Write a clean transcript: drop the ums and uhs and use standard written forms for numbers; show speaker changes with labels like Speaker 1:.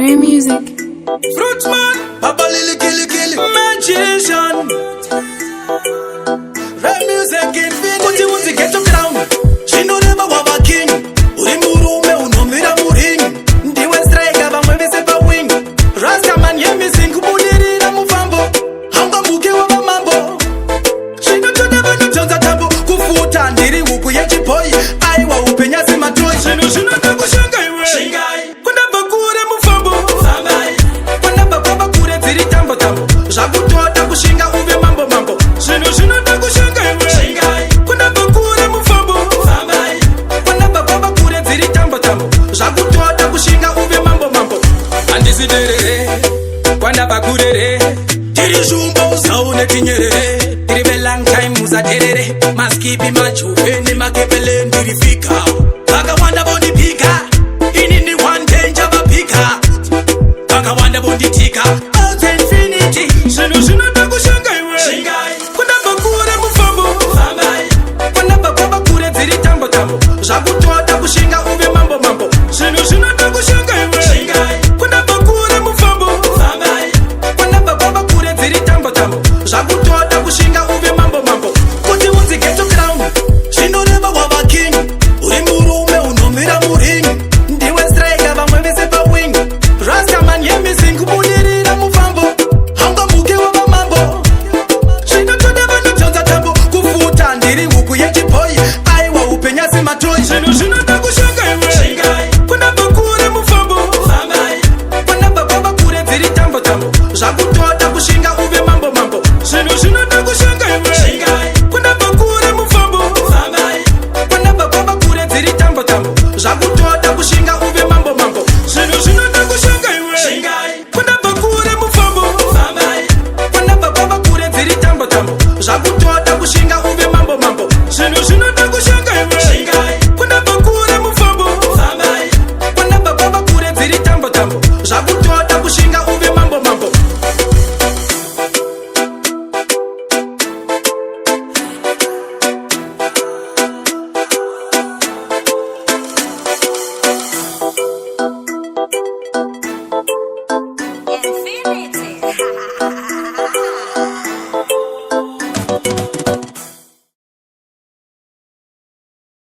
Speaker 1: Ray Music.
Speaker 2: Fruitman, Papa Lily Killy Killy, Magician. Ray Music Infinity. Kuti unzi get to crown. Chinoreva wava king. Uri murume unomira muring. Ndiwe striker vamwe vese pa wing. Rastaman yemising kubudirira mufambo. Hanga muke wava mambo. Chinotodeva notonza tambo. Kufuta ndiri huku yechiboy. Aiwa upenya simatoi. Chinotodeva kushanga iwe. Shingai. Kundamba kure mufambo. Fambai. Kundamba kwaba kure dziri tambo tambo. Zvakutoda kushinga uve mambo mambo. Zvinoda kushanga iwe. Shingai. Kundamba kure mufambo. Fambai. Kundamba kwaba kure dziri tambo tambo. Zvakutoda kushinga uve mambo mambo. Handisi derere. Kwandamba kurere. Tiri shumba usaune tinyerere. Tiri belang time usaterere. Maskipi machuve ni makepele ndirifika. Vakawanda bondipika. Ini ni one danger vapika. Vakawanda bonditika. Out infinity. Zvinoda kushanga iwe. Shingai. Kundamba kure mufambo. Fambai. Kundamba kwaba kure dziri tambo tambo. Zvakutoda kushinga uve mambo mambo. Zvinoda kushanga iwe. Shingai. Kundamba kure mufambo. Fambai. Kundamba kwaba kure dziri tambo tambo. Zvakutoda kushinga uve mambo mambo. Kuti unzi get to crown. Zvinoreva wava king. Uri murume unomira muring. Ndiwe striker vamwe vese pa wing. Rastaman yemising kubudirira mufambo. Hanga muke wava mambo. Chinotodeva notonza tambo. Kufuta ndiri huku yechiboy. Aiwa upenya simatoi. Zvinoda kushanga iwe. Shingai. Kundamba kure mufambo. Fambai. Kundamba kwaba kure dziri tambo tambo. Zvakutoda kushinga uve mambo mambo. Zvinoda kushanga iwe. Shingai. Kundamba kure mufambo. Fambai. Kundamba kwaba kure dziri tambo tambo. Zvakutoda kushinga uve mambo mambo. Zvinoda kushanga iwe. Shingai. Kundamba kure mufambo. Fambai. Kundamba kwaba kure dziri tambo tambo. Zvakutoda kushinga uve mambo mambo. Zvinoda kushanga iwe. Shingai.